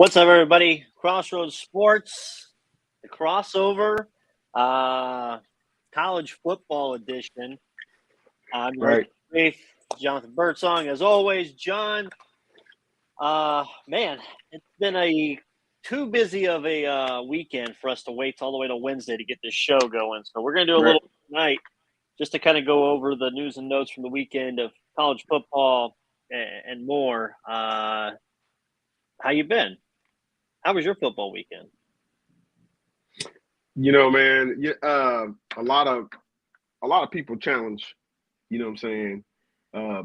What's up, everybody? Crossroads Sports, the crossover, college football edition. I'm your host, Rafe, Jonathan Birdsong. As always, John, man, it's been too busy of a weekend for us to wait all the way to Wednesday to get this show going. So we're going to do a little tonight just to kind of go over the news and notes from the weekend of college football and more. How you been? How was your football weekend? You know, man, a lot of people challenge, you know what I'm saying,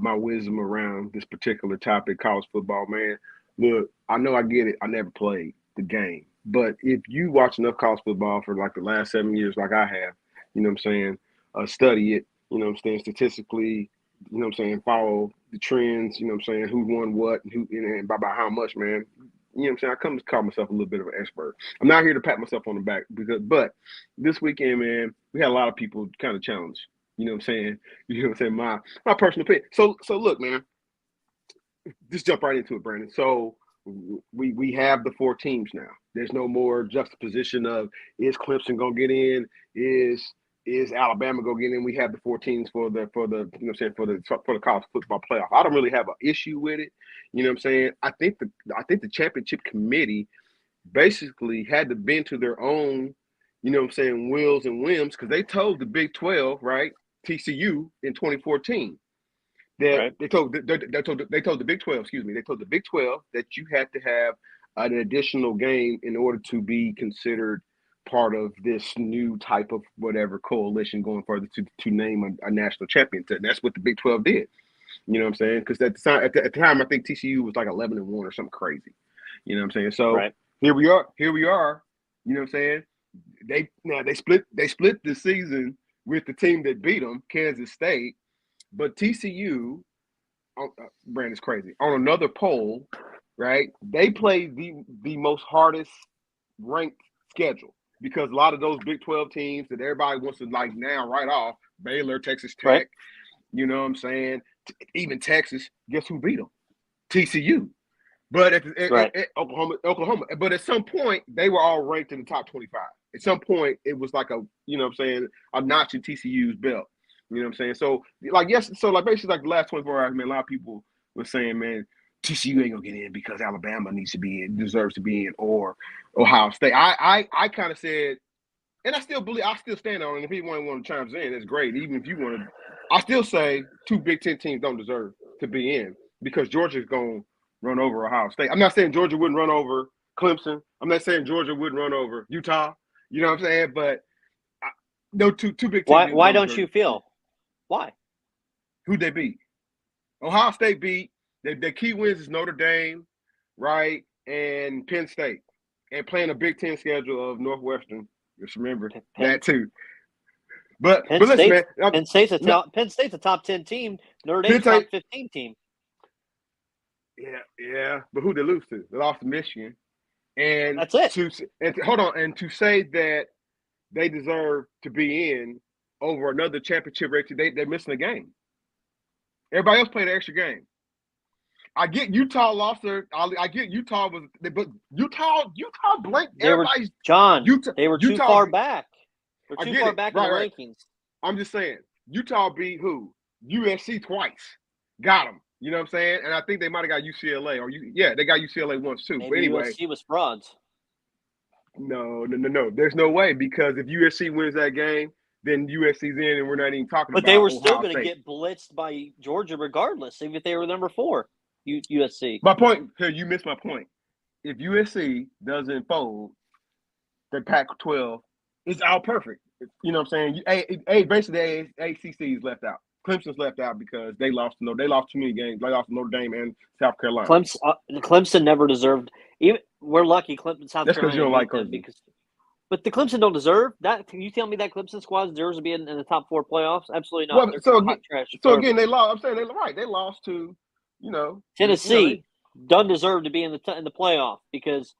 my wisdom around this particular topic, college football, man. Look, I know I get it. I never played the game. But if you watch enough college football for like the last 7 years like I have, you know what I'm saying, study it, you know what I'm saying, statistically, you know what I'm saying, follow the trends, you know what I'm saying, who won what and who and by how much, man. You know what I'm saying? I come to call myself a little bit of an expert. I'm not here to pat myself on the back but this weekend, man, we had a lot of people kind of challenge. You know what I'm saying? You know what I'm saying? My personal opinion. So look, man, just jump right into it, Brandon. So we have the 4 teams now. There's no more juxtaposition of is Clemson gonna get in? Is Alabama gonna get in? We have the 4 teams for the you know what I'm saying, for the college football playoff. I don't really have an issue with it. You know what I'm saying? I think the championship committee basically had to bend to their own, you know what I'm saying, wills and whims, because they told the Big 12, right, TCU in 2014 that Right. they told the Big 12, they told the Big 12 that you had to have an additional game in order to be considered part of this new type of whatever coalition going further to name a national champion. And that's what the Big 12 did. You know what I'm saying? Because at the time, I think TCU was like 11-1 or something crazy. You know what I'm saying? So Right. here we are. You know what I'm saying? They split the season with the team that beat them, Kansas State. But TCU, Brandon's crazy. On another poll, right? They play the most hardest ranked schedule because a lot of those Big 12 teams that everybody wants to like now write off, Baylor, Texas Tech, Right. you know what I'm saying? Even Texas, guess who beat them? TCU. But at Oklahoma. But at some point, they were all ranked in the top 25. At some point, it was like you know what I'm saying, a notch in TCU's belt. You know what I'm saying? So, basically, like the last 24 hours, man, a lot of people were saying, man, TCU ain't gonna get in because Alabama deserves to be in, or Ohio State. I kind of said, and I still stand on it. And if anyone want to chime in, it's great. Even if you want to, I still say 2 Big Ten teams don't deserve to be in because Georgia's going to run over Ohio State. I'm not saying Georgia wouldn't run over Clemson. I'm not saying Georgia wouldn't run over Utah. You know what I'm saying? But no, two Big Ten. Why don't you feel? Why? Who'd they beat? Ohio State beat. Their key wins is Notre Dame, right, and Penn State, and playing a Big Ten schedule of Northwestern. Just remember that too. But listen, man. Penn State's a top 10 team. Notre Dame's top 15 team. Yeah. But who they lose to? They lost to Michigan. And that's it. To say that they deserve to be in over another championship race, they're missing a game. Everybody else played an extra game. I get Utah lost I get Utah but Utah blanked everybody's. They were too far back. They're too far back in the rankings. I'm just saying, Utah beat who? USC twice. Got them. You know what I'm saying? And I think they might have got UCLA. They got UCLA once too. Maybe but anyway, USC was frauds. No. There's no way, because if USC wins that game, then USC's in, and we're not even talking about. But they were still going to get blitzed by Georgia regardless, even if they were number 4. USC. My point, you missed my point. If USC doesn't fold, the Pac-12 is out perfect. You know what I'm saying? Basically, ACC is left out. Clemson's left out because they lost too many games. They lost to Notre Dame and South Carolina. Clemson never deserved. Even we're lucky Clemson, South Carolina. That's because you don't like Clemson. But the Clemson don't deserve that. Can you tell me that Clemson squad deserves to be in the top 4 playoffs? Absolutely not. Well, again, they lost. I'm saying they're right. They lost to, Tennessee. Doesn't deserve to be in the playoff because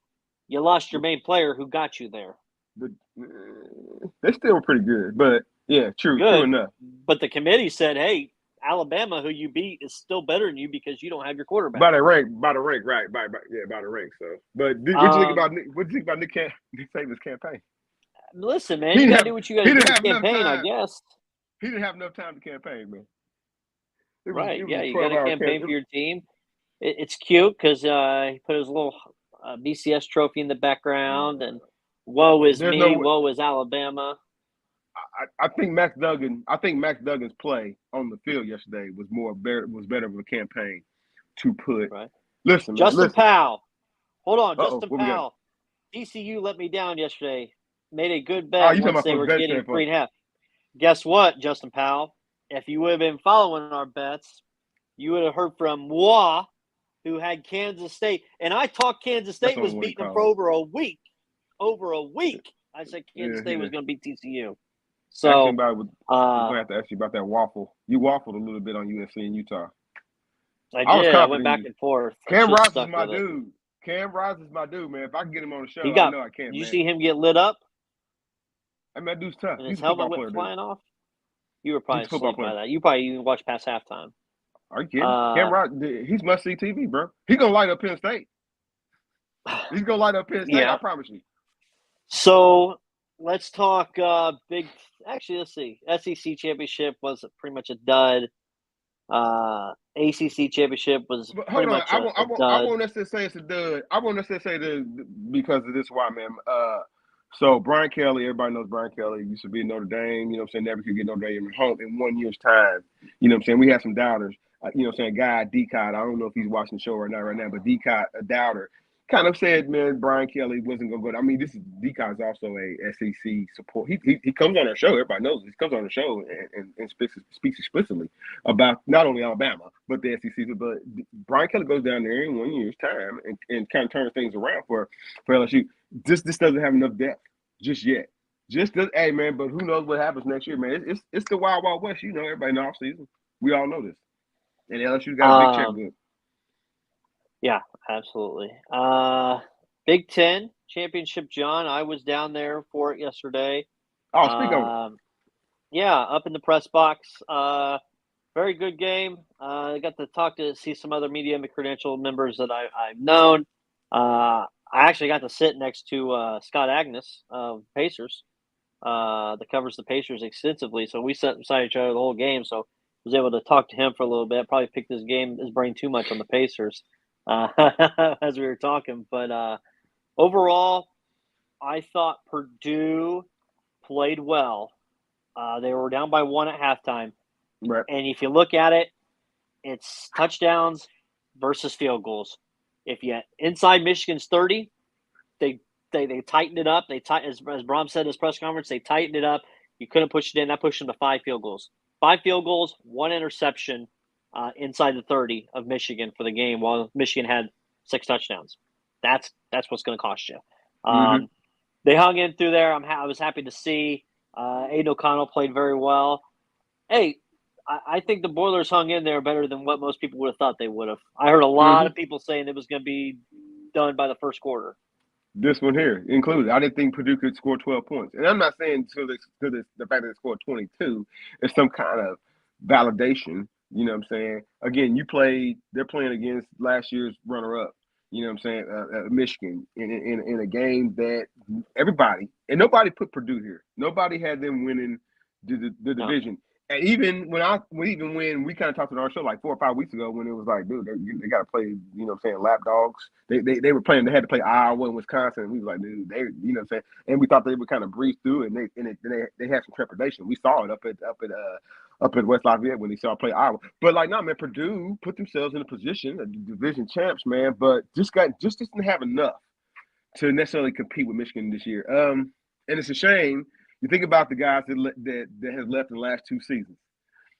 you lost your main player who got you there. But they're still pretty good. But yeah, true enough. But the committee said, hey, Alabama, who you beat, is still better than you because you don't have your quarterback. By the rank, right? By the rank. So, but what you think about Nick Saban's campaign? Listen, man, you got to do what you got to do to campaign, I guess. He didn't have enough time to campaign, man. It was Yeah, a you got to 12-hour campaign for your team. It's cute because he put his little BCS trophy in the background, and woe is me, woe is Alabama. I think Max Duggan's play on the field yesterday was better of a campaign to put. Right. Listen, Justin Powell. Hold on, Uh-oh, Justin Powell. TCU let me down yesterday. Made a good Oh, bet once they were getting 3.5. Guess what, Justin Powell? If you would have been following our bets, you would have heard from Moi, who had Kansas State. And I talked Kansas State was beating them for over a week. Over a week. I said Kansas State was going to beat TCU. So I'm going to have to ask you about that waffle. You waffled a little bit on USC and Utah. I did. I went back and forth. Cam Ross is my dude. Cam Ross is my dude, man. If I can get him on the show, I know I can. You see him get lit up? I mean, that dude's tough. And his helmet went flying off? You were probably asleep by that. You probably even watched past halftime. Are you kidding? Cam Ross, he's must-see TV, bro. He's going to light up Penn State. He's going to light up Penn State, I promise you. So let's talk let's see. SEC championship was pretty much a dud. ACC championship was pretty much a dud. I won't necessarily say it's a dud. I won't necessarily say because of this why, man. So Brian Kelly, everybody knows Brian Kelly used to be in Notre Dame, you know what I'm saying, never could get Notre Dame at home in 1 year's time. You know what I'm saying? We have some doubters. You know what I'm saying? Guy D-Cot, I don't know if he's watching the show right now, but D-Cot, a doubter, kind of said, man, Brian Kelly wasn't going to go. I mean, D-Cot is also a SEC support. He comes on our show. Everybody knows this. He comes on the show and speaks explicitly about not only Alabama, but the SEC. But Brian Kelly goes down there in 1 year's time and kind of turns things around for LSU. This doesn't have enough depth just yet. Hey, man, but who knows what happens next year, man. It's the Wild Wild West. You know, everybody in the offseason. We all know this. And LSU's got a big checkbook. Yeah, absolutely. Big Ten championship, John. I was down there for it yesterday. Oh, speak on it. Yeah, up in the press box. Very good game. I got to see some other media credential members that I've known. I actually got to sit next to Scott Agnes of Pacers that covers the Pacers extensively. So we sat beside each other the whole game. So I was able to talk to him for a little bit. Probably picked his brain too much on the Pacers as we were talking. But overall, I thought Purdue played well. They were down by 1 at halftime. Right. And if you look at it, it's touchdowns versus field goals. If you inside Michigan's 30, they tightened it up. As Brom said in his press conference, they tightened it up. You couldn't push it in. That pushed them to 5 field goals. 5 field goals, 1 interception inside the 30 of Michigan for the game, while Michigan had 6 touchdowns. That's what's going to cost you. They hung in through there. I was happy to see. Aiden O'Connell played very well. Hey, I think the Boilers hung in there better than what most people would have thought they would have. I heard a lot of people saying it was going to be done by the first quarter. This one here included. I didn't think Purdue could score 12 points. And I'm not saying the fact that they scored 22 is some kind of validation. You know what I'm saying? Again, they're playing against last year's runner-up, you know what I'm saying, Michigan, in a game that nobody put Purdue here. Nobody had them winning the division. And even when we kind of talked on our show like 4 or 5 weeks ago, when it was like, dude, they got to play, you know what I'm saying, lap dogs. They were playing. They had to play Iowa and Wisconsin. And we was like, dude, you know what I'm saying. And we thought they would kind of breeze through, and they had some trepidation. We saw it up at West Lafayette when they saw play Iowa. But like, no, man, Purdue put themselves in a position, division champs, man, but just didn't have enough to necessarily compete with Michigan this year. And it's a shame. You think about the guys that has left in the last 2 seasons,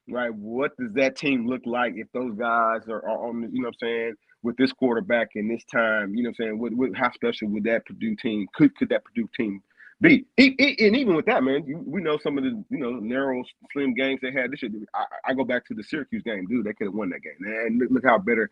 right? What does that team look like if those guys are on, you know what I'm saying, with this quarterback in this time, you know what I'm saying? How special would that Purdue team, could that Purdue team be? And even with that, man, we know some of the, you know, narrow, slim games they had this year. I go back to the Syracuse game, dude, they could have won that game. And look how better,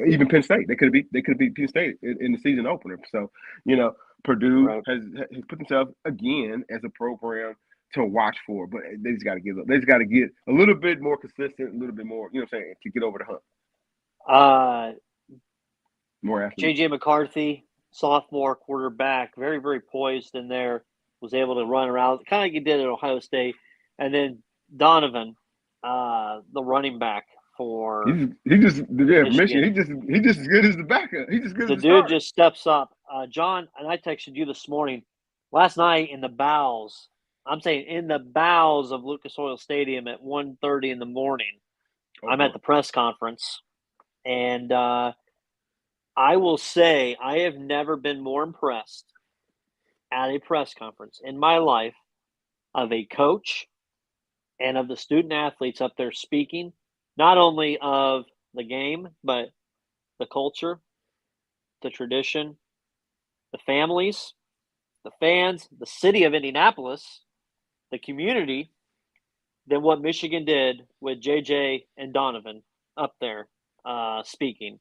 even Penn State, they could have beat Penn State in the season opener. So, you know, Purdue has put themselves again as a program to watch for. But they just got to get a little bit more consistent, a little bit more, you know what I'm saying, to get over the hump. More athletes. J.J. McCarthy, sophomore quarterback, very, very poised in there, was able to run around, kind of like he did at Ohio State. And then Donovan, the running back for Michigan. He just as good as the backup. He's just good the as the dude starter. just steps up. John, and I texted you this morning, last night in the bowels. I'm saying in the bowels of Lucas Oil Stadium at 1:30 in the morning. I'm at the press conference, and I will say I have never been more impressed at a press conference in my life of a coach and of the student athletes up there speaking, not only of the game, but the culture, the tradition, the families, the fans, the city of Indianapolis, the community, than what Michigan did with JJ and Donovan up there speaking.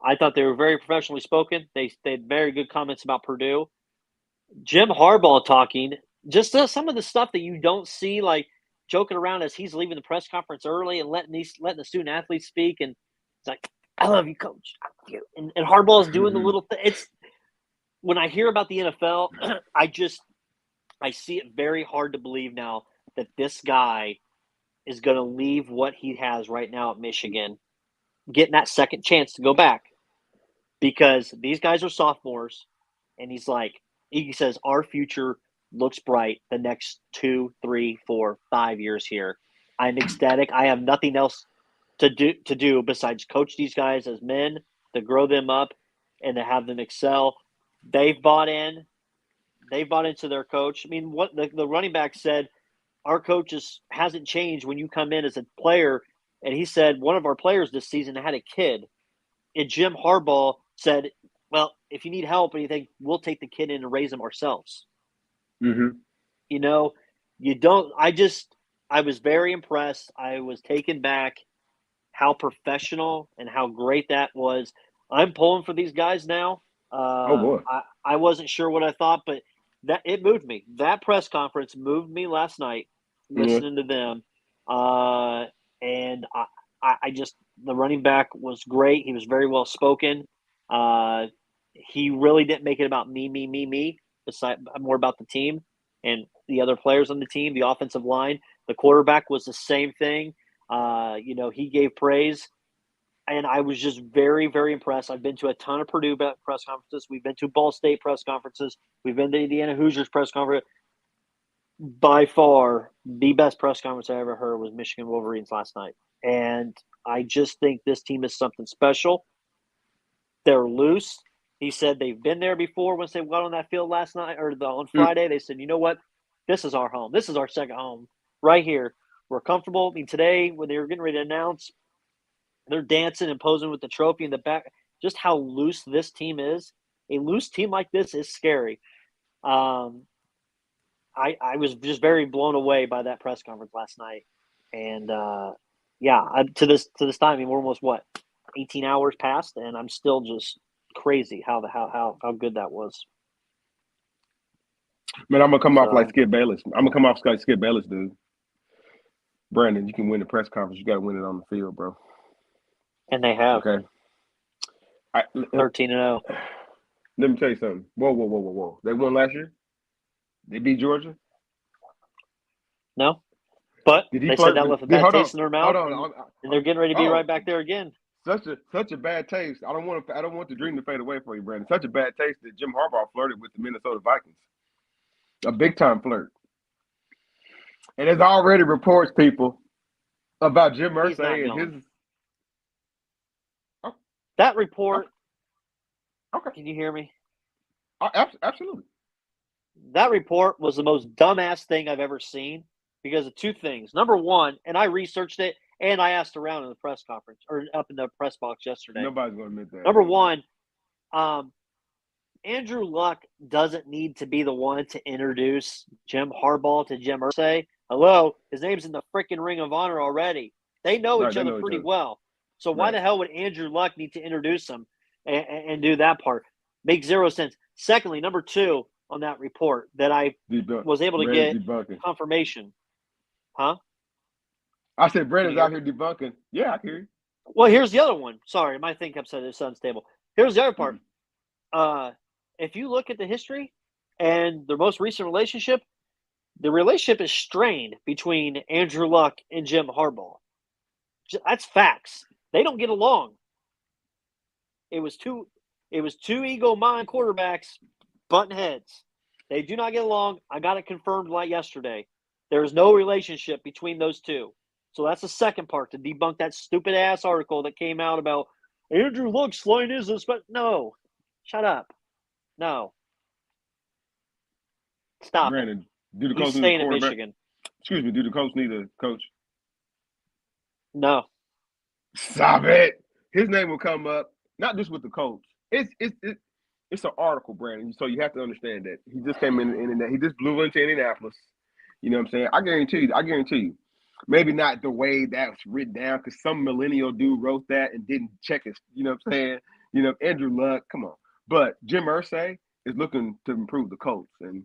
I thought they were very professionally spoken. They had very good comments about Purdue. Jim Harbaugh talking, just some of the stuff that you don't see, like joking around as he's leaving the press conference early and letting the student athletes speak, and it's like, "I love you, coach." And Harbaugh is doing the little thing. It's when I hear about the NFL, I see it very hard to believe now that this guy is going to leave what he has right now at Michigan, getting that second chance to go back, because these guys are sophomores, and he says our future looks bright the next 2, 3, 4, 5 years here. I'm ecstatic. I have nothing else to do besides coach these guys as men, to grow them up and to have them excel. They've bought in. They've bought into their coach. I mean, what the running back said, our coach hasn't changed when you come in as a player. And he said one of our players this season had a kid. And Jim Harbaugh said, well, if you need help or anything, we'll take the kid in and raise him ourselves. Mm-hmm. You know, I was very impressed. I was taken back how professional and how great that was. I'm pulling for these guys now. Oh, boy. I wasn't sure what I thought, but it moved me. That press conference moved me last night, listening to them. And I just, the running back was great. He was very well spoken. He really didn't make it about me. Besides, more about the team and the other players on the team, the offensive line. The quarterback was the same thing. He gave praise. And I was just very, very impressed. I've been to a ton of Purdue press conferences. We've been to Ball State press conferences. We've been to Indiana Hoosiers press conference. By far, the best press conference I ever heard was Michigan Wolverines last night. And I just think this team is something special. They're loose. He said they've been there before once they got on that field last night or on Friday. They said, you know what? This is our home. This is our second home right here. We're comfortable. I mean, today when they were getting ready to announce, they're dancing and posing with the trophy in the back. Just how loose this team is. A loose team like this is scary. I was just very blown away by that press conference last night. And to this time, I mean, we're almost 18 hours past, and I'm still just crazy how good that was. Man, I'm gonna come off like Skip Bayless. I'm gonna come off like Skip Bayless, dude. Brandon, you can win the press conference. You got to win it on the field, bro. And they have. Okay. 13-0. Let me tell you something. Whoa. They won last year? They beat Georgia? No. But they said that left a bad taste in their mouth. And they're getting ready to be right back there again. Such a bad taste. I don't want the dream to fade away for you, Brandon. Such a bad taste that Jim Harbaugh flirted with the Minnesota Vikings. A big time flirt. And there's already reports, people, about Jim Irsay and his. Oh. That report. Okay. Can you hear me? Absolutely. That report was the most dumbass thing I've ever seen because of two things. Number one, and I researched it and I asked around in the press conference or up in the press box yesterday. Nobody's going to admit that. Number one, Andrew Luck doesn't need to be the one to introduce Jim Harbaugh to Jim Irsay. Hello, his name's in the freaking Ring of Honor already. They know each other pretty well. So why the hell would Andrew Luck need to introduce him and do that part? Makes zero sense. Secondly, number two, on that report that I was able to get debunking. confirmation. Huh? I said Brandon's out here debunking. Yeah, I hear you. Well, here's the other one. Sorry, my thing kept saying it's unstable. Here's the other part. If you look at the history and their most recent relationship, the relationship is strained between Andrew Luck and Jim Harbaugh. That's facts. They don't get along. It was two ego-mind quarterbacks butting heads. They do not get along. I got it confirmed like yesterday. There is no relationship between those two. So that's the second part to debunk that stupid ass article that came out about Andrew Luck's line is this, but no. Shut up. No. Stop Brandon, it. do the He's coach need staying a at quarterback? Michigan. Excuse me, do the coach need a coach? No. Stop it. His name will come up, not just with the coach. It's an article, Brandon. So you have to understand that he just came in he just blew into Indianapolis. You know what I'm saying? I guarantee you. Maybe not the way that's written down, because some millennial dude wrote that and didn't check his, you know what I'm saying? You know, Andrew Luck, come on. But Jim Irsay is looking to improve the Colts. And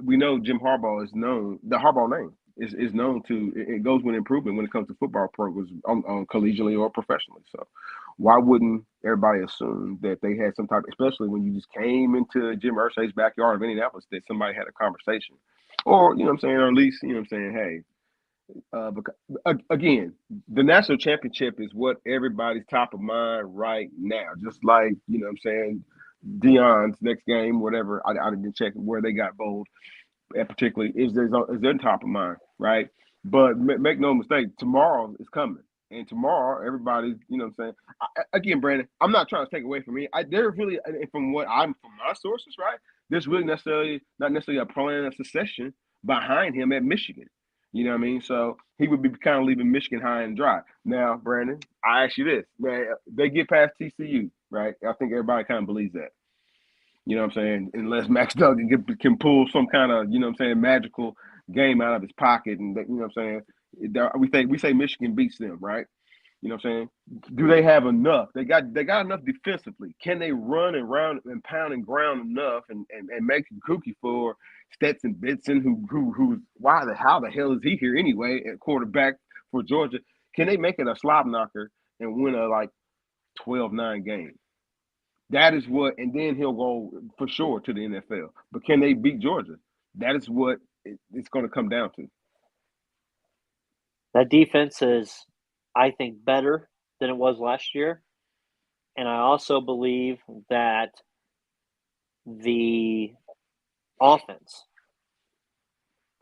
we know Jim Harbaugh is known, the Harbaugh name is known to, it goes with improvement when it comes to football programs on collegially or professionally. So why wouldn't everybody assume that they had some type, especially when you just came into Jim Irsay's backyard of Indianapolis, that somebody had a conversation? Or, you know what I'm saying, or at least, you know what I'm saying, hey, because, again, the national championship is what everybody's top of mind right now. Just like, you know what I'm saying, Deion's next game, whatever, I didn't check where they got bowled, and particularly is their top of mind, right? But make no mistake, tomorrow is coming. And tomorrow, everybody's, you know what I'm saying? Again, Brandon, I'm not trying to take away from me. They're really, from my sources, right? There's really not necessarily a plan of succession behind him at Michigan. You know what I mean? So he would be kind of leaving Michigan high and dry. Now, Brandon, I ask you this, man, they get past TCU, right? I think everybody kind of believes that. You know what I'm saying? Unless Max Duggan can pull some kind of, you know what I'm saying, magical game out of his pocket. And, you know what I'm saying? We say Michigan beats them, right? You know what I'm saying? Do they have enough? They got enough defensively. Can they run and round and pound and ground enough and make a cookie for Stetson Benson, who's how the hell is he here anyway at quarterback for Georgia? Can they make it a slop knocker and win a 12-9 game? That is what, and then he'll go for sure to the NFL. But can they beat Georgia? That is what it's going to come down to. That defense is, I think, better than it was last year. And I also believe that the offense,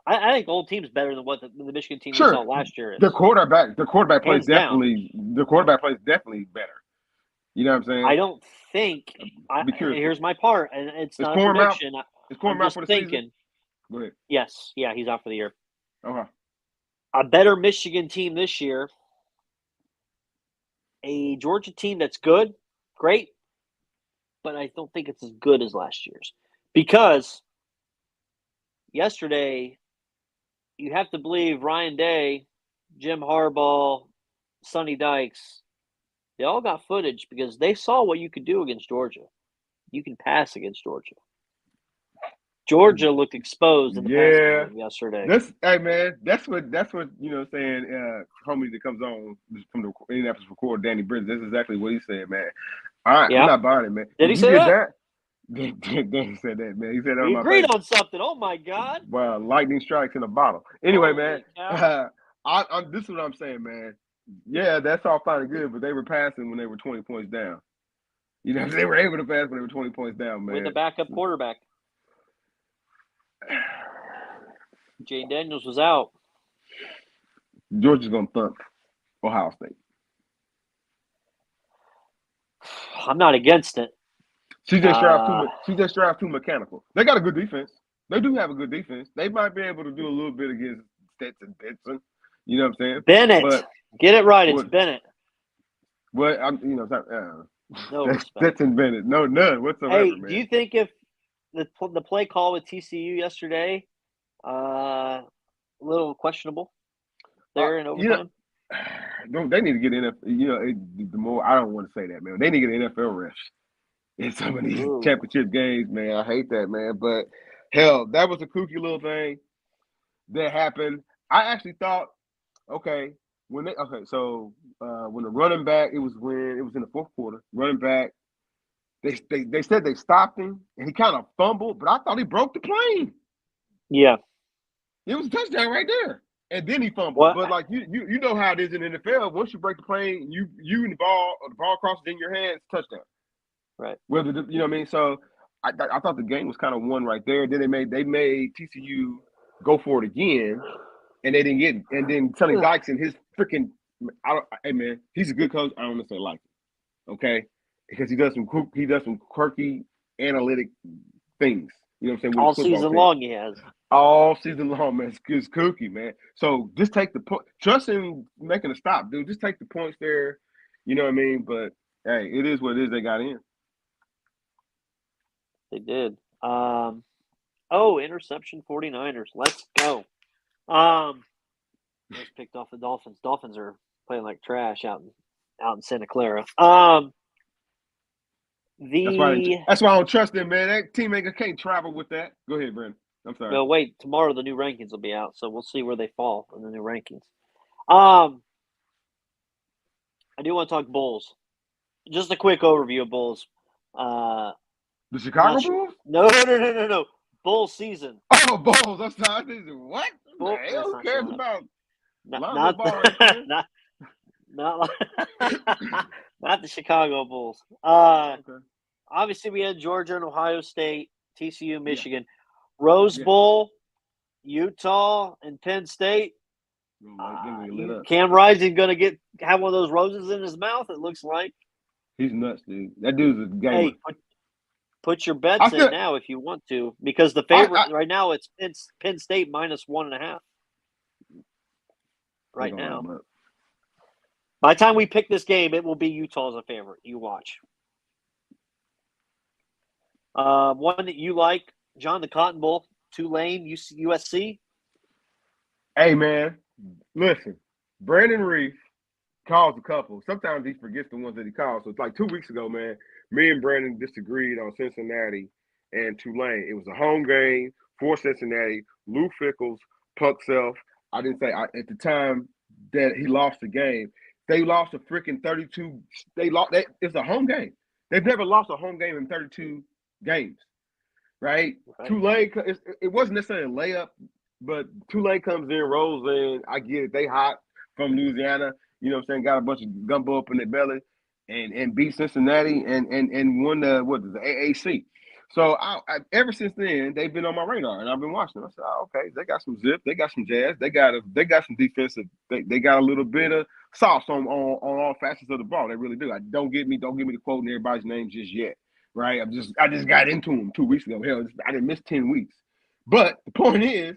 I think the whole team's better than what the Michigan team we saw last year is. The quarterback plays definitely better. You know what I'm saying? I don't think. Here's my part, and it's not a prediction. Is Corn out for the season? Go ahead. Yes, yeah, he's out for the year. Okay. A better Michigan team this year. A Georgia team that's good, great, but I don't think it's as good as last year's. Because yesterday, you have to believe Ryan Day, Jim Harbaugh, Sonny Dykes, they all got footage because they saw what you could do against Georgia. You can pass against Georgia. Georgia looked exposed in the passing game yesterday. Hey man, that's what you know. Saying homie that comes on from the Indianapolis record, Danny Bridges. That's exactly what he said, man. I'm not buying it, man. Did he say that? Danny said that, man. He said that. We agreed on something. Oh my God! Well, lightning strikes in a bottle. Anyway, man. This is what I'm saying, man. Yeah, that's all fine and good, but they were passing when they were 20 points down. You know, they were able to pass when they were 20 points down, man. With the backup quarterback. Jay Daniels was out. Georgia's going to thump Ohio State. I'm not against it. CJ Stroud's too mechanical. They got a good defense. They do have a good defense. They might be able to do a little bit against Stetson Benson. You know what I'm saying? Bennett. Get it right. It's Bennett. Well, no respect. Stetson Bennett. No, none whatsoever, hey, man. Do you think if the play call with TCU yesterday, a little questionable there in overtime? They need to get NFL. The more I don't want to say that, man. They need to get NFL refs in some of these Ooh. championship games, man. I hate that, man. But hell, that was a kooky little thing that happened. I actually thought, okay, when the running back, it was in the fourth quarter, running back, they said they stopped him and he kind of fumbled, but I thought he broke the plane. Yeah. It was a touchdown right there. And then he fumbled. What? But like you know how it is in the NFL. Once you break the plane, you and the ball crosses in your hands, touchdown. Right. Whether you know what I mean. So I thought the game was kind of won right there. Then they made TCU go for it again, and they didn't get it. And then Sonny Dykes and his freaking hey man, he's a good coach. I don't necessarily like him, okay, because he does some quirky analytic things. You know what I'm saying? With All his football season team. long he has. All season long, man. It's kooky, man. So just take the point. Trust in making a stop, dude. Just take the points there. You know what I mean? But hey, it is what it is. They got in. They did. Interception 49ers. Let's go. Just picked off the Dolphins. Dolphins are playing like trash out in Santa Clara. That's why I don't trust them, man. That teammate can't travel with that. Go ahead, Brandon. I'm sorry. No, wait. Tomorrow the new rankings will be out, so we'll see where they fall in the new rankings. I do want to talk Bulls. Just a quick overview of Bulls. The Chicago Bulls? No. Bulls season. Oh, Bulls. I'm sorry. What? Bull, the hell? Who cares about not the Chicago Bulls. Okay. Obviously, we had Georgia and Ohio State, TCU, Michigan, Rose Bowl, Utah, and Penn State. Cam Rising going to have one of those roses in his mouth. It looks like he's nuts, dude. That dude's a gamer. Hey, put your bets in now if you want to, because the favorite right now it's Penn State -1.5. Right now, by the time we pick this game, it will be Utah as a favorite. You watch. One that you like, John, the Cotton Bowl, Tulane, USC. Hey, man, listen, Brandon Reef calls a couple. Sometimes he forgets the ones that he calls. So it's like 2 weeks ago, man, me and Brandon disagreed on Cincinnati and Tulane. It was a home game for Cincinnati. Lou Fickles, Puck Self. I didn't say at the time that he lost the game. They lost a freaking 32. It's a home game. They've never lost a home game in 32 games, right? Tulane, it wasn't necessarily a layup, but Tulane comes in, rolls in. I get it. They hot from Louisiana. You know what I'm saying? Got a bunch of gumbo up in their belly and beat Cincinnati and won the AAC. So ever since then, they've been on my radar, and I've been watching them. I said, okay, they got some zip, they got some jazz, they got some defensive. They got a little bit of sauce on all facets of the ball. They really do. Don't get me to quoting everybody's name just yet, right? I just got into them 2 weeks ago. Hell, I didn't miss 10 weeks. But the point is,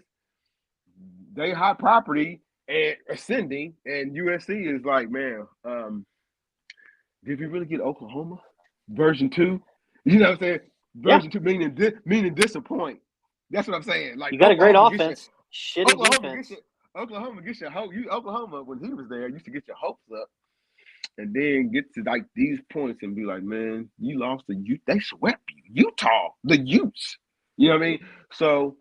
they hot property and ascending, and USC is like, man, did we really get Oklahoma version 2? You know what I'm saying? Version 2 meaning disappoint. That's what I'm saying. Like, you got Oklahoma, a great offense, shitty defense. Oklahoma gets your hope. Oklahoma, when he was there, used to get your hopes up, and then get to like these points and be like, man, you lost the Ute. They swept you, Utah, the Utes. You know what I mean? So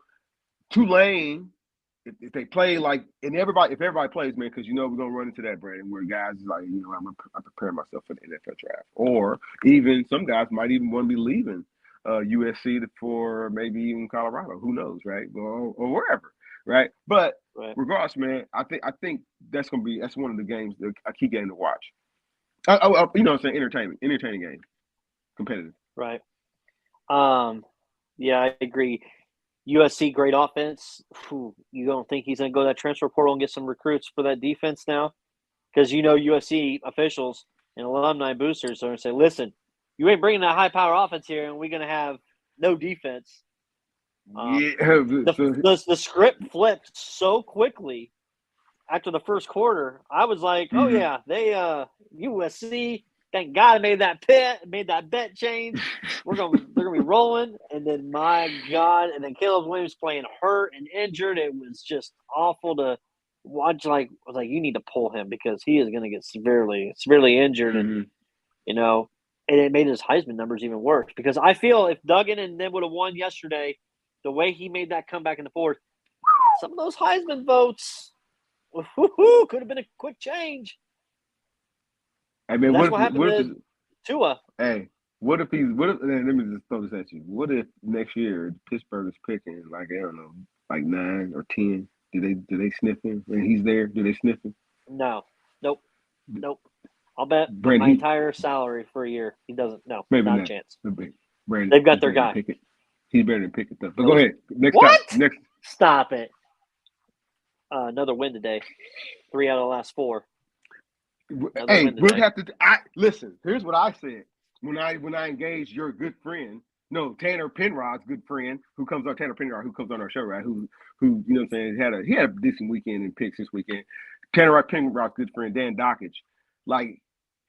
Tulane, if they play like, and if everybody plays, man, because we're gonna run into that, Brandon, where guys is like, I'm preparing myself for the NFL draft, or even some guys might even want to be leaving USC for maybe even Colorado. Who knows, right? Or wherever, right? But regardless, man, I think that's one of the games, a key game to watch. You know what I'm saying? Entertaining game, competitive. Right. Yeah, I agree. USC, great offense. You don't think he's going to go to that transfer portal and get some recruits for that defense now? Because USC officials and alumni boosters are going to say, listen, you ain't bringing that high-power offense here, and we're going to have no defense. The script flipped so quickly after the first quarter. I was like, oh, yeah, they USC – thank God I made that bet change. They're gonna be rolling, and then my God, and then Caleb Williams playing hurt and injured. It was just awful to watch. I was like, you need to pull him because he is gonna get severely injured, and And it made his Heisman numbers even worse because I feel if Duggan and them would have won yesterday, the way he made that comeback in the fourth, some of those Heisman votes could have been a quick change. I mean, that's what happened what to Tua. Hey, what if he's? What if? Let me just throw this at you. What if next year Pittsburgh is picking like I don't know, like 9 or 10? Do they sniff him? And he's there. Do they sniff him? No, nope. I'll bet my entire salary for a year he doesn't. No, maybe not not a chance. Brandon, they've got their guy. Pickett. He's better than Pickett though. But go ahead. Next what? time. Next. Stop it. Another win today. 3 out of the last 4. Hey, we'll have to. Listen. Here's what I said when I engaged your good friend. No, Tanner Penrod's good friend Tanner Penrod, who comes on our show, right? Who you know what I'm saying, he had a decent weekend in picks this weekend. Tanner Penrod's good friend, Dan Dockage, like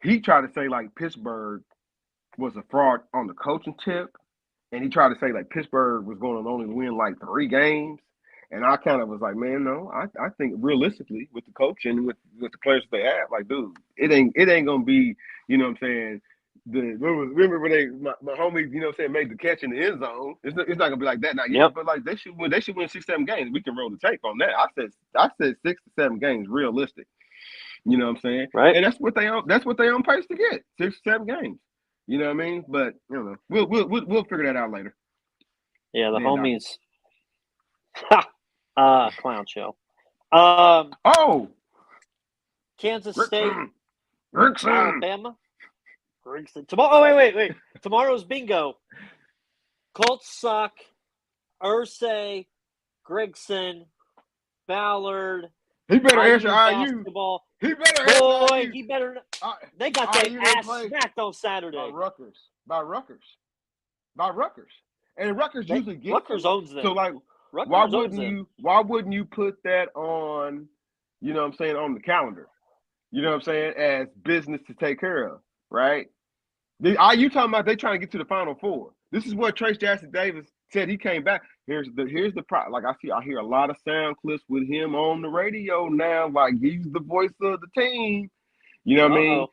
he tried to say like Pittsburgh was a fraud on the coaching tip, and he tried to say like Pittsburgh was going to only win like 3 games. And I kind of was like, man, no, I think realistically with the coach and with the players they have, like, dude, it ain't gonna be, you know what I'm saying. Remember when my homies, you know what I'm saying, made the catch in the end zone. It's not gonna be like that now. Yeah, but like they should win 6-7 games. We can roll the tape on that. I said 6 to 7 games realistic. You know what I'm saying? Right. And that's what they on pace to get. 6 to 7 games. You know what I mean? But you know, we'll figure that out later. Yeah, the homies. Clown show. Kansas State, Alabama. Tomorrow. Oh, wait. Tomorrow's bingo. Colts suck. Ursay, Grigson, Ballard. He better answer IU. He better answer IU. He better. They got their ass smacked on Saturday. By Rutgers. And Rutgers usually gets Rutgers owns them. So like, why wouldn't you put that on? You know what I'm saying, on the calendar. You know what I'm saying, as business to take care of, right? You talking about they trying to get to the Final Four? This is what Trace Jackson Davis said. He came back. Here's the problem. Like I hear a lot of sound clips with him on the radio now. Like he's the voice of the team. You know what I mean?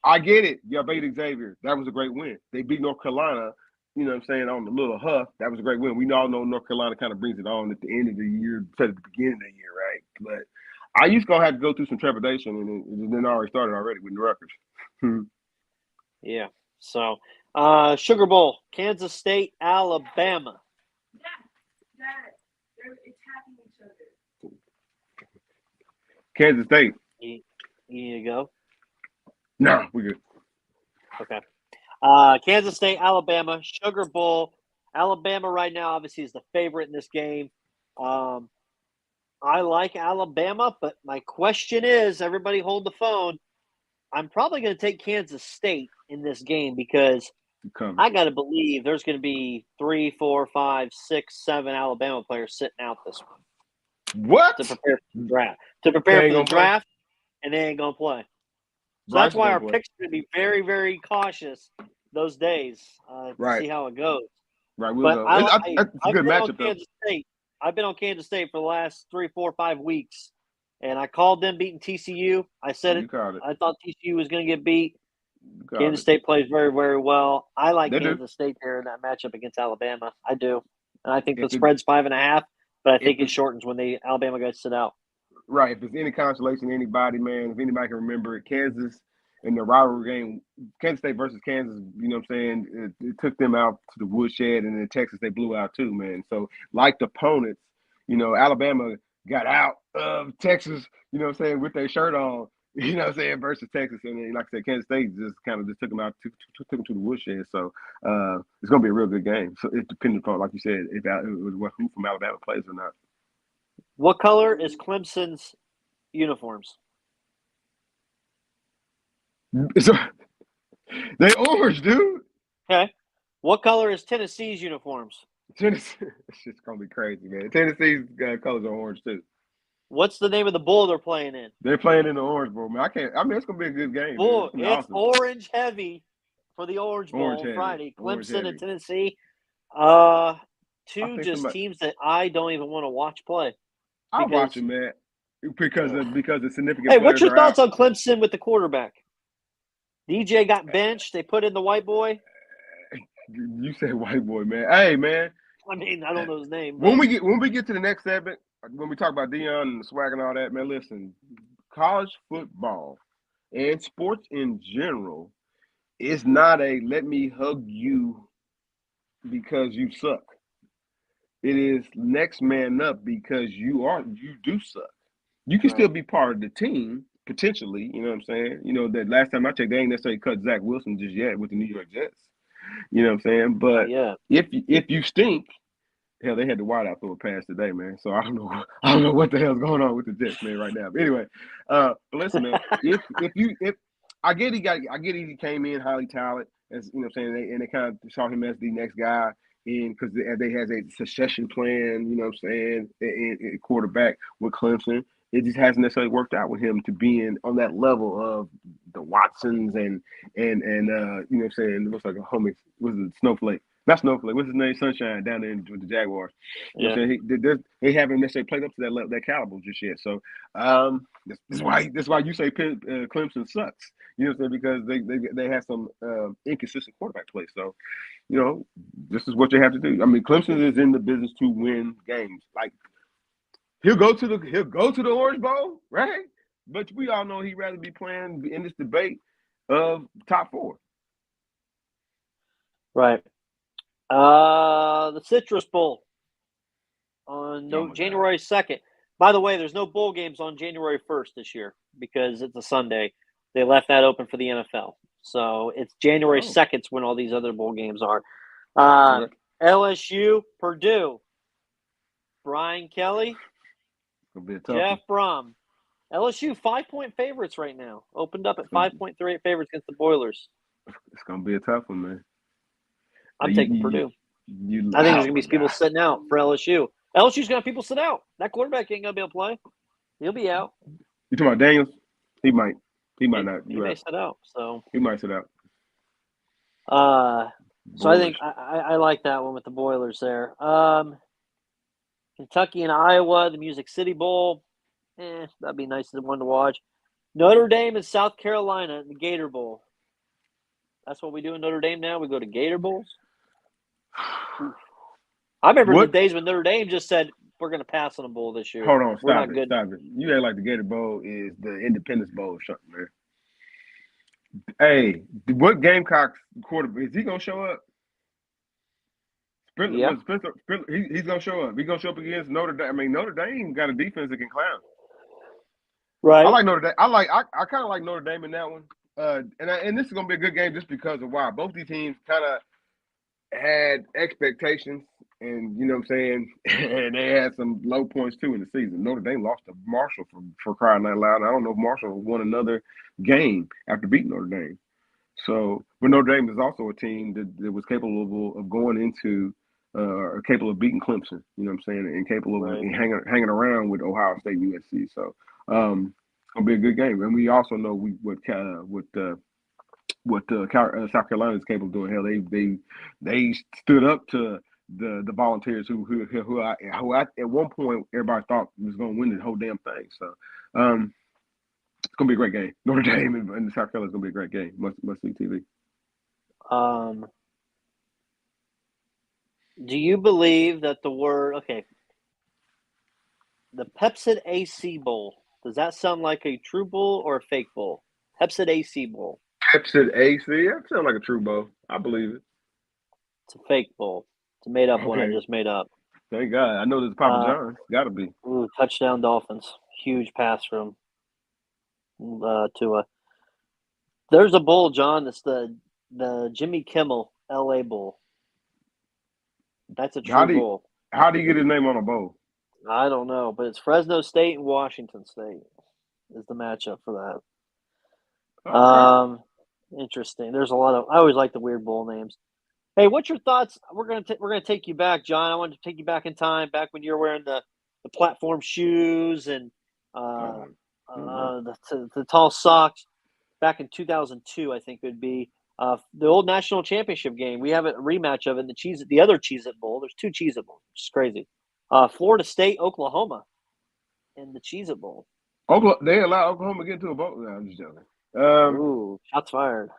I get it. Y'all beat Xavier. That was a great win. They beat North Carolina. You know what I'm saying, on the little huff. That was a great win. We all know North Carolina kind of brings it on at the end of the year, instead of the beginning of the year, right? But I used to have to go through some trepidation, and it already started already with the Rutgers. Yeah. So, Sugar Bowl, Kansas State, Alabama. Yeah, they're attacking each other. Kansas State. You need to go? No, we're good. Okay. Kansas State, Alabama, Sugar Bowl. Alabama right now obviously is the favorite in this game. I like Alabama, but my question is, everybody hold the phone. I'm probably going to take Kansas State in this game because I got to believe there's going to be 3, 4, 5, 6, 7 Alabama players sitting out this one. What? To prepare for the draft. And they ain't going to play. So that's why our picks are going to be very, very cautious those days to see how it goes. Right. But that's a good matchup, though. I've been on Kansas State for the last 3, 4, 5 weeks. And I called them beating TCU. I said it. I thought TCU was going to get beat. Kansas State plays very, very well. I like Kansas State there in that matchup against Alabama. I do. And I think the spread's 5.5, but I think it shortens when the Alabama guys sit out. Right. If there's any consolation, anybody, man, if anybody can remember it, Kansas in the rivalry game, Kansas State versus Kansas, you know what I'm saying, it took them out to the woodshed, and in Texas they blew out too, man. So, like the opponents, you know, Alabama got out of Texas, you know what I'm saying, with their shirt on, you know what I'm saying, versus Texas. And then, like I said, Kansas State just took them out, took them to the woodshed. So it's going to be a real good game. So it depends upon, like you said, who from Alabama plays or not. What color is Clemson's uniforms? They orange, dude. Okay. What color is Tennessee's uniforms? Tennessee, it's just gonna be crazy, man. Tennessee's colors are orange too. What's the name of the bowl they're playing in? They're playing in the Orange Bowl, man. It's gonna be a good game. Boy, it's awesome. Orange heavy for the Orange Bowl Friday. Clemson and Tennessee. Two teams that I don't even want to watch play. I'll watch them, man, because it's significant. Hey, what's your thoughts on Clemson with the quarterback? DJ got benched. They put in the white boy. You say white boy, man. Hey, man. I mean, I don't know his name. When But we get to the next segment, when we talk about Deion and the swag and all that, man, listen, college football and sports in general is not a let me hug you because you suck. It is next man up because you do suck. You can still be part of the team potentially. You know what I'm saying? You know that last time I checked, they ain't necessarily cut Zach Wilson just yet with the New York Jets. You know what I'm saying? But if you stink, hell, they had the wideout throw a pass today, man. So I don't know what the hell's going on with the Jets, man, right now. But anyway, but listen, man, if I get he came in highly talented, as you know what I'm saying, and they kind of saw him as the next guy in because they has a succession plan, you know what I'm saying, in quarterback with Clemson. It just hasn't necessarily worked out with him to be on that level of the Watsons and you know what I'm saying, it looks like a homie, was it Snowflake? Not Snowflake. What's his name? Sunshine down there with the Jaguars. You know what I'm saying? They haven't necessarily played up to that caliber just yet. So that's why you say Clemson sucks. You know what I'm saying? Because they have some inconsistent quarterback play. So you know this is what you have to do. I mean, Clemson is in the business to win games. Like he'll go to the Orange Bowl, right? But we all know he'd rather be playing in this debate of top 4. Right. The Citrus Bowl on January 2nd. By the way, there's no bowl games on January 1st this year because it's a Sunday. They left that open for the NFL. So it's January 2nd when all these other bowl games are. LSU, Purdue, Brian Kelly, Jeff Brom. LSU 5-point favorites right now. Opened up at 5.38 favorites against the Boilers. It's going to be a tough one, man. I'm taking Purdue. I think there's going to be people sitting out for LSU. LSU's going to have people sit out. That quarterback ain't going to be able to play. He'll be out. You talking about Daniels? He might not. He may sit out. So he might sit out. So I think I like that one with the Boilers there. Kentucky and Iowa, the Music City Bowl. That'd be nice one to watch. Notre Dame and South Carolina, the Gator Bowl. That's what we do in Notre Dame now. We go to Gator Bowls. I remember the days when Notre Dame just said, we're going to pass on a bowl this year. Hold on, stop it. You act like the Gator Bowl is the Independence Bowl or something, man. Hey, what Gamecocks quarterback, is he going to show up? Spencer, he's going to show up. He's going to show up against Notre Dame. I mean, Notre Dame got a defense that can clown. Right. I like Notre Dame. I kind of like Notre Dame in that one. And this is going to be a good game just because of why. Both these teams kind of had expectations, and you know what I'm saying, and they had some low points too in the season. Notre Dame lost to Marshall for crying out loud. I don't know if Marshall won another game after beating Notre Dame. So, but Notre Dame is also a team that was capable of going into or capable of beating Clemson. You know what I'm saying, and capable of hanging around with Ohio State and USC. So, it's gonna be a good game. And we also know what South Carolina is capable of doing. Hell, they stood up to the Volunteers who at one point everybody thought was going to win the whole damn thing. So it's going to be a great game. Notre Dame and South Carolina is going to be a great game. Must see TV. Do you believe that the Pepsi AC Bowl, does that sound like a true bowl or a fake bowl? Pepsi AC Bowl. Pepsi AC? That sounds like a true bowl. I believe it. It's a fake bowl. It's a made-up one I just made up. Thank God. I know there's Papa John's. Got to be. Touchdown Dolphins. Huge pass from Tua. There's a bowl, John. It's the Jimmy Kimmel LA Bowl. That's a true bowl. How do you get his name on a bowl? I don't know, but it's Fresno State and Washington State is the matchup for that. Okay. Interesting. There's a lot of. I always like the weird bowl names. Hey, what's your thoughts? We're gonna take you back, John. I wanted to take you back in time, back when you were wearing the platform shoes and the tall socks. Back in 2002, I think it would be the old national championship game. We have a rematch of it in the other Cheez-It Bowl. There's 2 Cheez-It Bowls, which is crazy. Florida State, Oklahoma, in the Cheez-It Bowl. They allow Oklahoma to get into a bowl? No, I'm just joking. Ooh, shots fired.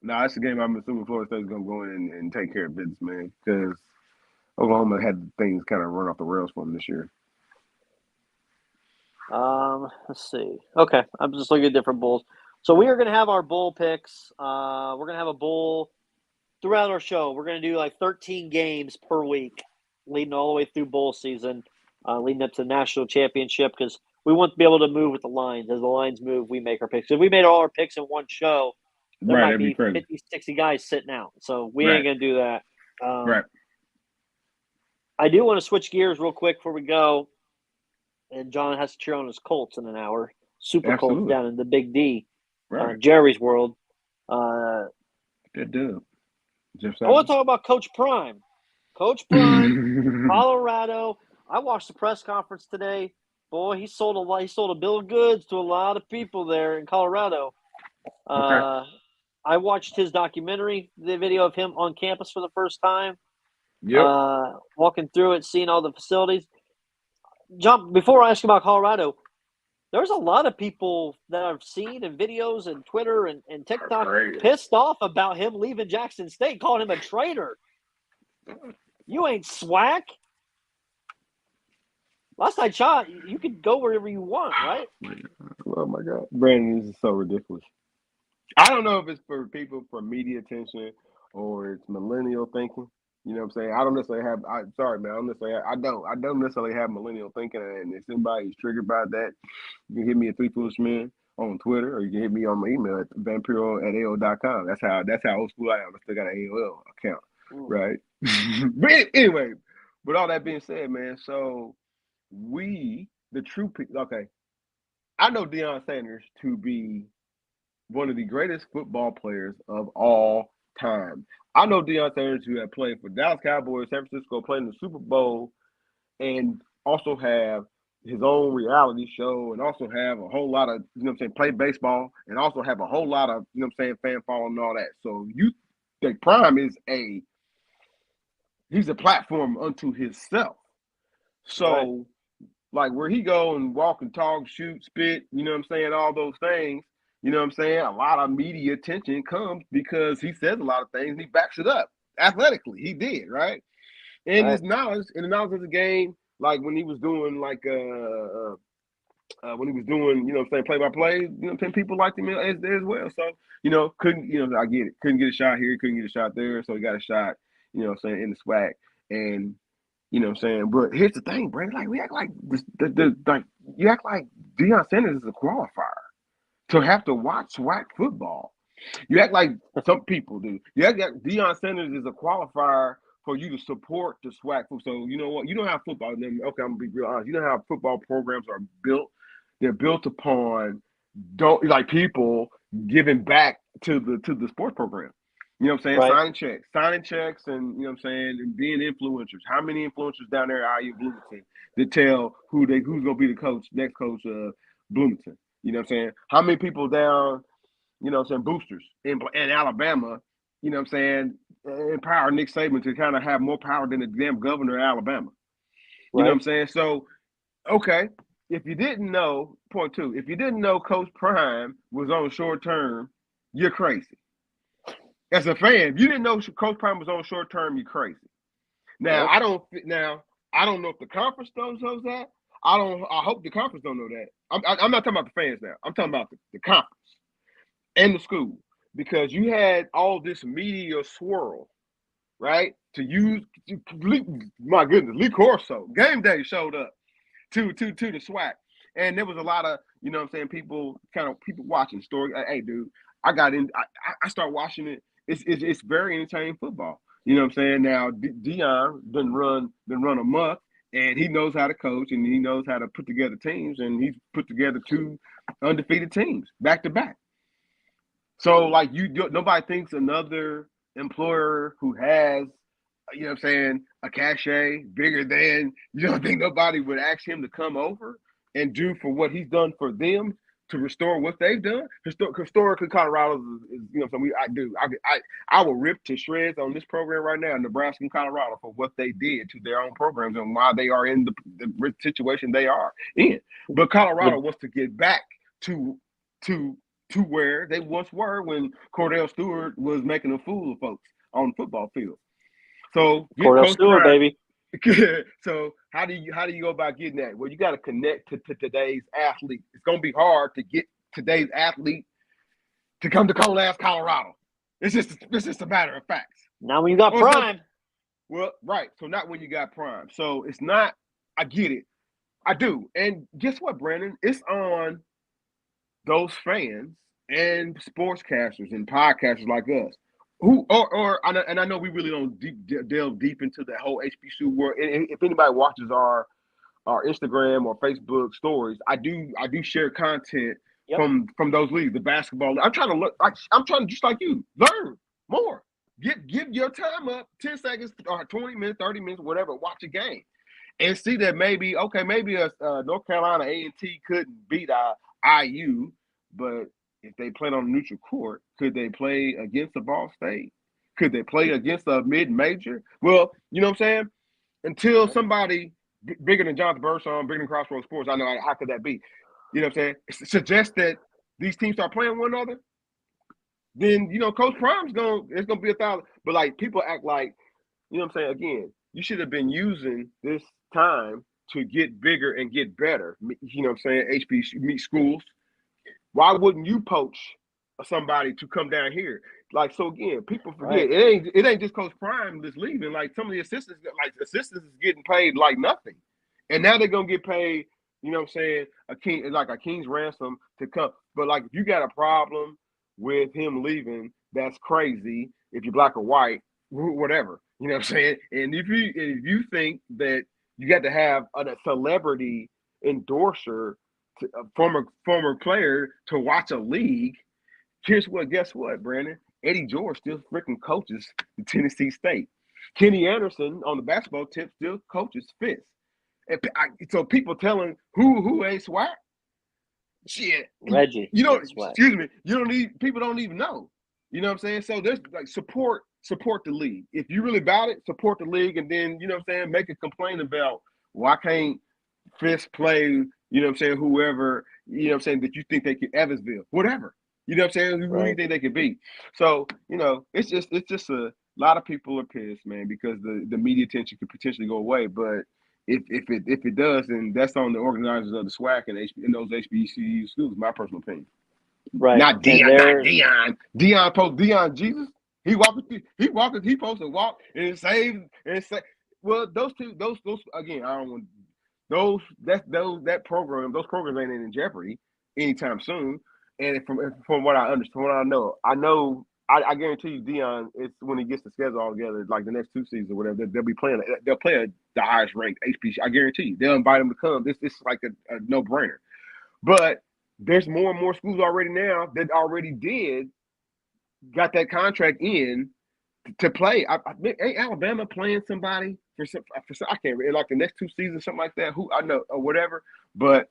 No, that's the game I'm assuming Florida State's going to go in and take care of business, man, because Oklahoma had things kind of run off the rails for them this year. Let's see. Okay, I'm just looking at different bowls. So we are going to have our bowl picks. We're going to have a bowl throughout our show. We're going to do like 13 games per week, leading all the way through bowl season, leading up to the national championship, because we want to be able to move with the lines. As the lines move, we make our picks. If we made all our picks in one show, there Right, might that'd be be crazy. 50, 60 guys sitting out. So we Right. ain't going to do that. Right. I do want to switch gears real quick before we go. And John has to cheer on his Colts in an hour. Super Colts Absolutely. down in the Big D, Right. Jerry's world. Good dude. I want to talk about Coach Prime. Coach Prime, Colorado. I watched the press conference today. Boy, he sold a lot. He sold a bill of goods to a lot of people there in Colorado. Okay. I watched his documentary, the video of him on campus for the first time. Yep. Walking through it, seeing all the facilities. John, before I ask you about Colorado, there's a lot of people that I've seen in videos and Twitter and TikTok pissed off about him leaving Jackson State, calling him a traitor. You ain't SWAC. Last I shot, you could go wherever you want, right? Oh my God, Brandon, this is so ridiculous. I don't know if it's for people for media attention or it's millennial thinking. You know what I'm saying? I don't necessarily have. Sorry, man. I don't necessarily have millennial thinking. And if somebody's triggered by that, you can hit me at 3foolishman on Twitter, or you can hit me on my email at vampiro@ao.com. That's how old school I am. I still got an AOL account, right? But anyway, with all that being said, man, so the true okay, I know Deion Sanders to be one of the greatest football players of all time. I know Deion Sanders who had played for Dallas Cowboys, San Francisco, played in the Super Bowl, and also have his own reality show, and also have a whole lot of, play baseball, and also have a whole lot of, fan following and all that. So you think Prime is he's a platform unto himself. So, like, where he go and walk and talk, shoot, spit, all those things, a lot of media attention comes because he says a lot of things and he backs it up athletically. He did, right? And his knowledge, of the game, like when he was doing play-by-play, people liked him as well. So, I get it. Couldn't get a shot here, couldn't get a shot there. So he got a shot, in the SWAC. And but here's the thing, Brandon. Like, we act like you act like Deion Sanders is a qualifier to have to watch SWAC football. You act like some people do. You act like Deion Sanders is a qualifier for you to support the SWAC football. So you know what? You know how football. Okay, I'm gonna be real honest. You know how football programs are built. They're built upon people giving back to the sports program. You know what I'm saying? Right. Signing checks, and and being influencers. How many influencers down there are you Bloomington to tell who's gonna be the next coach of Bloomington? You know what I'm saying? How many people down, boosters in Alabama, empower Nick Saban to kind of have more power than the damn governor of Alabama. You know what I'm saying? So, okay, if you didn't know, point two, if you didn't know Coach Prime was on short term, you're crazy. As a fan, if you didn't know Coach Prime was on short term, you're crazy. Now, I don't know if the conference knows that. I hope the conference don't know that. I'm not talking about the fans now. I'm talking about the conference and the school, because you had all this media swirl, right? My goodness, Lee Corso, game day showed up to the SWAC, and there was a lot of people watching story. Hey, dude, I got in. I started watching it. It's very entertaining football. You know what I'm saying? Now Deion done run amok, and he knows how to coach, and he knows how to put together teams, and he's put together 2 undefeated teams back to back. So like nobody thinks another employer who has a cachet bigger than, you don't think nobody would ask him to come over and do for what he's done for them to restore what they've done. Historically, Colorado is I will rip to shreds on this program right now, Nebraska and Colorado, for what they did to their own programs and why they are in the situation they are in. But Colorado wants to get back to to where they once were when Cordell Stewart was making a fool of folks on the football field. So get Cordell Coach Stewart, Prime. baby. So how do you go about getting that? Well, you got to connect to today's athlete. It's gonna be hard to get today's athlete to come to cold ass Colorado. It's just a matter of facts. Now when you got Prime. Well, right. So not when you got Prime. So it's not. I get it. I do. And guess what, Brandon? It's on those fans and sportscasters and podcasters like us who and I know we really don't delve deep into that whole HBCU world. And if anybody watches our Instagram or Facebook stories, I do share content from those leagues, the basketball. I'm trying to look. I'm trying to just like you learn more. Give your time up, 10 seconds or 20 minutes, 30 minutes, whatever. Watch a game and see that maybe a North Carolina A&T couldn't beat IU, but if they played on a neutral court, could they play against a Ball State? Could they play against a mid-major? Well, you know what I'm saying? Until somebody bigger than Jonathan Birdsong, bigger than Crossroads Sports, I know how could that be? You know what I'm saying? Suggest that these teams start playing one another, then, Coach Prime's it's going to be 1,000. But, like, people act like, you know what I'm saying? Again, you should have been using this time to get bigger and get better. You know what I'm saying? HB schools. Why wouldn't you poach somebody to come down here? Like, so again, people forget it ain't just Coach Prime that's leaving. Like, some of the assistants is getting paid like nothing, and now they're gonna get paid. You know what I'm saying? A king's ransom to come. But like, if you got a problem with him leaving, that's crazy. If you're black or white, whatever. You know what I'm saying? And if you think that you got to have a celebrity endorser, a former player, to watch a league, guess what, Brandon? Eddie George still freaking coaches Tennessee State. Kenny Anderson on the basketball tip still coaches Fitz. And so people telling who ain't swag? Shit, Reggie. Excuse me. People don't even know. You know what I'm saying? So there's like support the league. If you really about it, support the league, and then, you know what I'm saying, make a complaint about why can't Fitz play, you know what I'm saying, whoever, you know what I'm saying, that you think they could, Evansville, whatever. You know what I'm saying? Who do you think they could beat? So, it's just a lot of people are pissed, man, because the media attention could potentially go away. But if it does, then that's on the organizers of the SWAC and those HBCU schools, my personal opinion. Right. Not Dion. Dion Jesus. He supposed to walk and save and say. Well, those again, I don't want that program. Those programs ain't in jeopardy anytime soon. And from what I understand, what I guarantee you, Dion, it's when he gets the schedule all together, like the next 2 seasons or whatever, they'll be playing. They'll play the highest ranked HBCU. I guarantee you, they'll invite him to come. This is like a no brainer. But there's more and more schools already now that already got that contract in to play. Ain't Alabama playing somebody for some? I can't remember, like the next 2 seasons, something like that. Who I know or whatever. But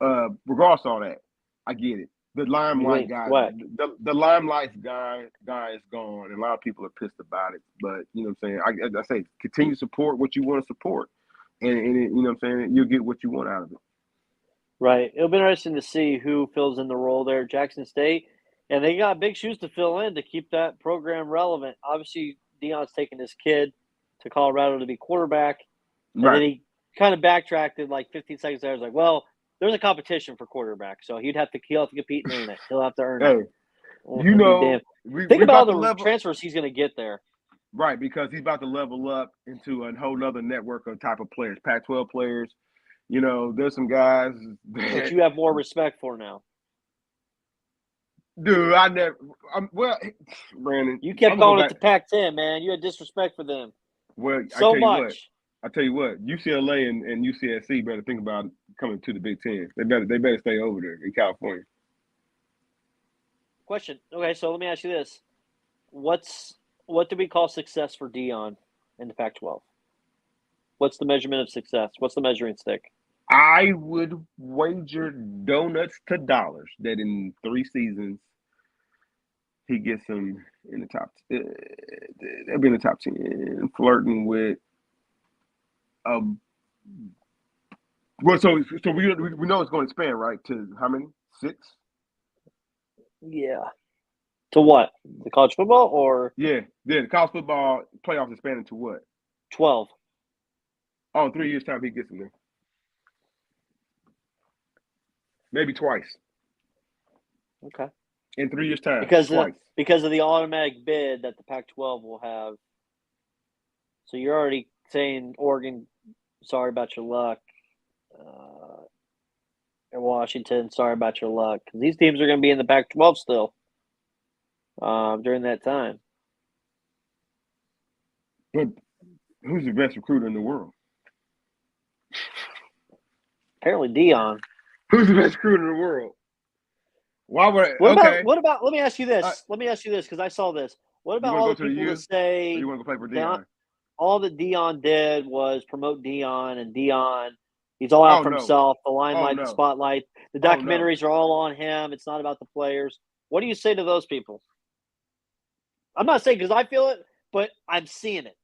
regardless of all that, I get it. The limelight guy, the limelight guy is gone, and a lot of people are pissed about it. But you know what I'm saying? I say continue to support what you want to support, and you know what I'm saying? You'll get what you want out of it. Right. It'll be interesting to see who fills in the role there at Jackson State. And they got big shoes to fill in to keep that program relevant. Obviously, Dion's taking his kid to Colorado to be quarterback. And then he kind of backtracked in like 15 seconds there. I was like, well, there's a competition for quarterback, so he'll have to compete and earn it. He'll have to earn it. Think about all the transfers he's going to get there. Right, because he's about to level up into a whole nother network of type of players, Pac-12 players. You know, there's some guys that you have more respect for now. Dude, Brandon. You kept calling it the Pac-10, man. You had disrespect for them. Well, I tell you what, UCLA and UCSC better think about coming to the Big Ten. They better stay over there in California. Question. Okay, so let me ask you this: what do we call success for Dion in the Pac-12? What's the measurement of success? What's the measuring stick? I would wager donuts to dollars that in 3 seasons he gets them in the top. They'll be in the top 10, flirting with. Well, so we know it's going to expand, right? To how many? 6? Yeah. To what? The college football or Yeah. Then college football playoffs expanded to what? 12? Oh, in 3 years' time, he gets in there. Maybe twice. Okay. In 3 years' time, twice. Because of the automatic bid that the Pac-12 will have. So you're already saying Oregon, sorry about your luck. And Washington, sorry about your luck. Because these teams are going to be in the Pac-12 still during that time. But who's the best recruiter in the world? Apparently, Dion. Who's the best recruiter in the world? Why would What okay? about? Let me ask you this. Let me ask you this because I saw this. What about all the people that say you want to go play for Dion? All that Dion did was promote Dion, and Dion, he's all out for himself. The limelight, the spotlight, the documentaries are all on him. It's not about the players. What do you say to those people? I'm not saying because I feel it, but I'm seeing it.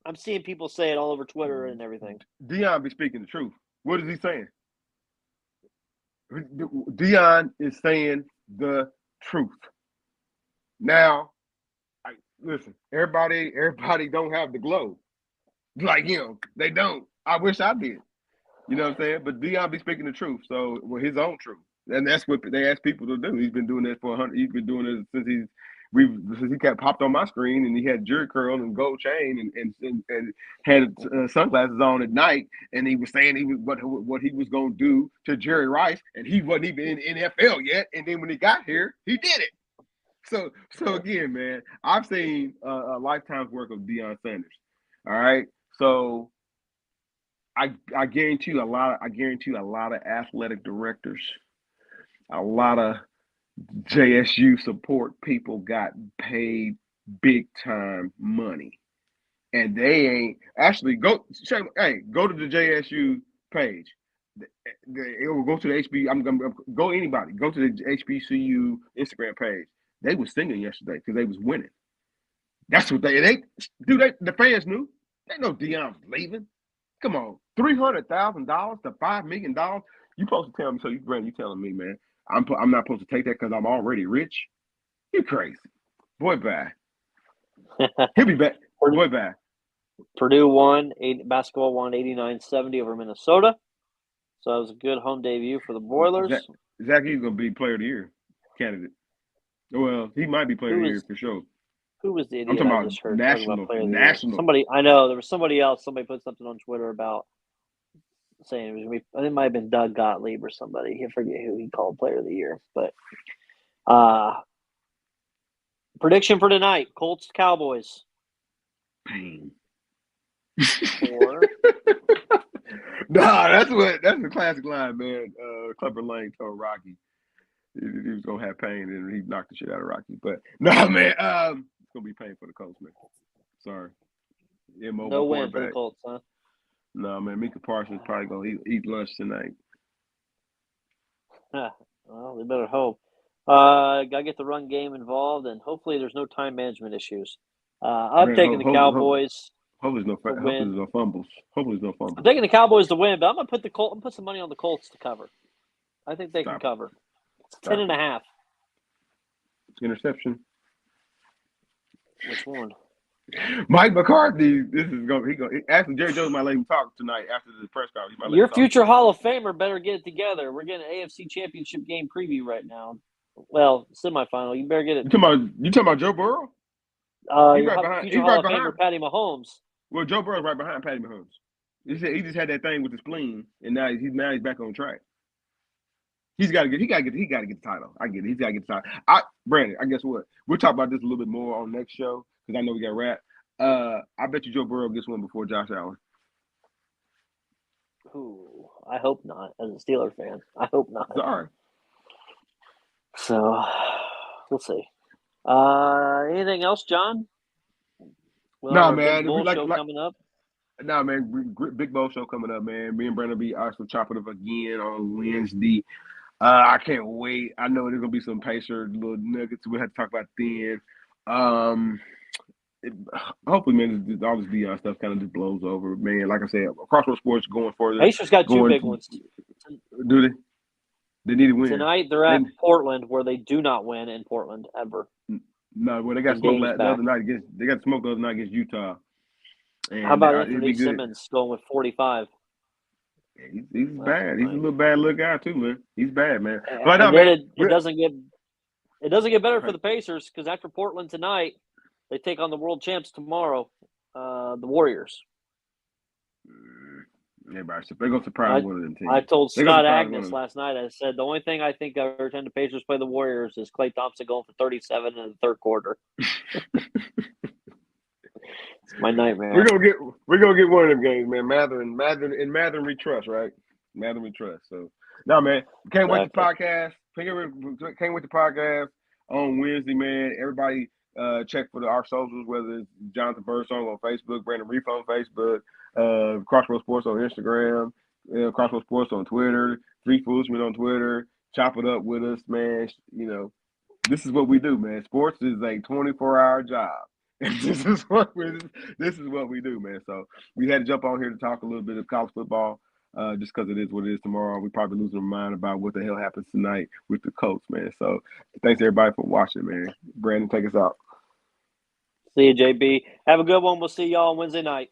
I'm seeing people say it all over Twitter and everything. Dion be speaking the truth. What is he saying? Dion is saying the truth. Now, listen, everybody don't have the glow like him. They don't. I wish I did. You know what I'm saying? But Dion be speaking the truth, so his own truth, and that's what they ask people to do. He's been doing this for 100. He's been doing it since he kept popped on my screen, and he had jerry curl and gold chain and had sunglasses on at night, and he was saying he was what he was going to do to Jerry Rice, and he wasn't even in NFL yet. And then when he got here, he did it. So again, man, I've seen a lifetime's work of Deion Sanders. All right, so I guarantee you a lot of athletic directors, a lot of JSU support people got paid big time money, and they ain't actually go to the JSU page. It will go to the HB. I'm gonna go anybody. Go to the HBCU Instagram page. They was singing yesterday because they was winning. That's what they do. The fans knew. They know Deion was leaving. Come on, $300,000 to $5 million. You supposed to tell me? So you telling me, man? I'm not supposed to take that because I'm already rich. You crazy, boy? Bye. He'll be back. Boy, bye. Purdue won. Basketball won 89-70 over Minnesota. So that was a good home debut for the Boilers. Zach E's gonna be Player of the Year candidate. Well, he might be Player of the Year for sure. Who was the idiot I'm talking I about just heard national, about Player of the national. Year? Somebody I know there was somebody else. Somebody put something on Twitter about saying it was gonna be. I think it might have been Doug Gottlieb or somebody. I forget who he called Player of the Year. But prediction for tonight: Colts Cowboys. Pain. Or that's the classic line, man. Clubber Lang told Rocky he was gonna have pain, and he knocked the shit out of Rocky. But no, man, it's gonna be pain for the Colts, man. Sorry, no win for the Colts, huh? No, man. Micah Parsons probably gonna eat lunch tonight. Well, they better hope. Gotta get the run game involved, and hopefully there's no time management issues. I'm taking the Cowboys. Hopefully there's no fumbles. I'm taking the Cowboys to win, but I'm gonna put some money on the Colts to cover. I think they can cover. It's 10.5. Interception. Which one? Mike McCarthy. Actually, Jerry Jones might let him talk tonight after the press conference. Your future Hall of Famer better get it together. We're getting an AFC Championship game preview right now. Well, semifinal. You better get it. You talking about Joe Burrow? He's right behind. Future Hall of Famer Patty Mahomes. Well, Joe Burrow's right behind Patty Mahomes. He just had that thing with the spleen, and now he's back on track. He got to get the title. I get it. He's got to get the title. Brandon, I guess what? We'll talk about this a little bit more on next show because I know we got wrapped. I bet you Joe Burrow gets one before Josh Allen. Ooh, I hope not. As a Steeler fan, I hope not. Sorry. So, we'll see. Anything else, John? No, man. Big Bowl show coming up. No, man. Big Bowl show coming up, man. Me and Brandon will be also chopping up again on Wednesday. I can't wait. I know there's gonna be some Pacer little nuggets we'll have to talk about then. Hopefully, man, all this Deion stuff kind of just blows over, man. Like I said, Crossroads Sports going further. Pacers got two big ones. Do they? They need to win. Tonight they're at Portland, where they do not win in Portland ever. No, well, they got smoked the other night against Utah. And how about Anthony Simmons going with 45? Yeah, he's bad. He's a little bad little guy too, man. He's bad, man. But no, man, it doesn't get better for the Pacers, because after Portland tonight, they take on the world champs tomorrow, the Warriors. They're going to surprise one of them teams. I told Scott Agnes last night, I said, the only thing I think every time the Pacers play the Warriors is Klay Thompson going for 37 in the third quarter. It's my nightmare. We're gonna get one of them games, man. Mather we trust, right? Mather we trust. So no, man. Can't wait the podcast. Can't wait the podcast on Wednesday, man. Everybody check for our socials, whether it's Jonathan Birdsong on Facebook, Brandon Reef on Facebook, Crossroads Sports on Instagram, Crossroads Sports on Twitter, Three Foolsmen on Twitter. Chop it up with us, man. You know, this is what we do, man. Sports is a 24-hour job. This is what we do, man. So we had to jump on here to talk a little bit of college football, just because it is what it is tomorrow. We probably losing our mind about what the hell happens tonight with the Colts, man. So thanks everybody for watching, man. Brandon, take us out. See you, JB. Have a good one. We'll see y'all on Wednesday night.